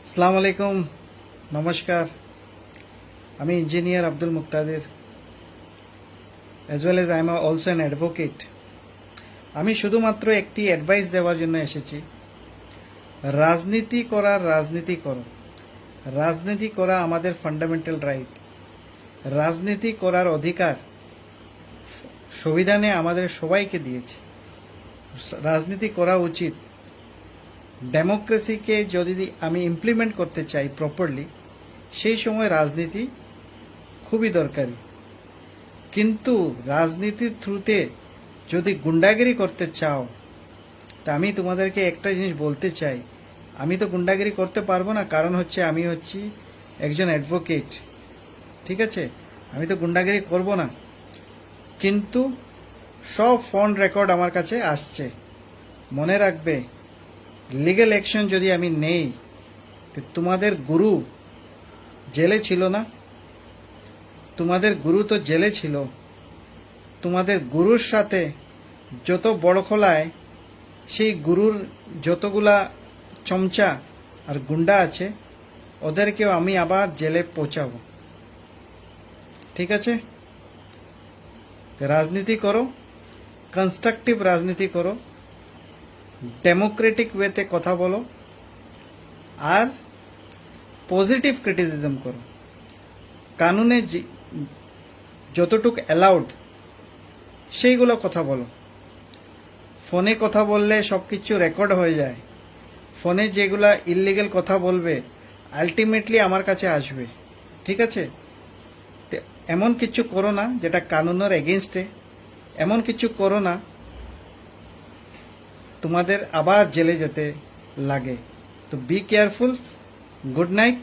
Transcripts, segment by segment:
আসসালামু আলাইকুম, নমস্কার। আমি engineer Abdul Muktadir, as well as I am also an advocate. আমি শুধুমাত্র একটি অ্যাডভাইস দেওয়ার জন্য এসেছি। রাজনীতি করো। রাজনীতি করা আমাদের ফান্ডামেন্টাল রাইট। রাজনীতি করার অধিকার সংবিধানে আমাদের সবাইকে দিয়েছে। রাজনীতি করা উচিত। ডেমোক্রেসিকে যদি আমি ইমপ্লিমেন্ট করতে চাই প্রপারলি, সেই সময় রাজনীতি খুবই দরকারি। কিন্তু রাজনীতির থ্রুতে যদি গুন্ডাগিরি করতে চাও, তা আমি তোমাদেরকে একটা জিনিস বলতে চাই, আমি তো গুন্ডাগিরি করতে পারবো না, কারণ হচ্ছে আমি হচ্ছি একজন অ্যাডভোকেট। ঠিক আছে, আমি তো গুন্ডাগিরি করব না, কিন্তু সব ফোন রেকর্ড আমার কাছে আসছে। মনে রাখবে, লিগ্যাল অ্যাকশন যদি আমি নেই, তো তোমাদের গুরু জেলে ছিল না? তোমাদের গুরু তো জেলে ছিল। তোমাদের গুরুর সাথে যত বড় খোলায় সেই গুরুর যতগুলা চমচা আর গুন্ডা আছে, ওদেরকেও আমি আবার জেলে পৌঁছাবো। ঠিক আছে? রাজনীতি করো, কনস্ট্রাকটিভ রাজনীতি করো, ডেমোক্রেটিক ওয়েতে কথা বলো, আর পজিটিভ ক্রিটিসিজম করো। কানুনে যতটুক অ্যালাউড সেইগুলো কথা বলো। ফোনে কথা বললে সব কিছু রেকর্ড হয়ে যায়। ফোনে যেগুলা ইললিগেল কথা বলবে আলটিমেটলি আমার কাছে আসবে। ঠিক আছে? এমন কিছু করো না যেটা কানুনের এগেনস্টে। এমন কিছু করো না তোমাদের আবার জেলে যেতে লাগে। তো বি কেয়ারফুল। Good night.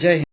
জয় হিন্দ।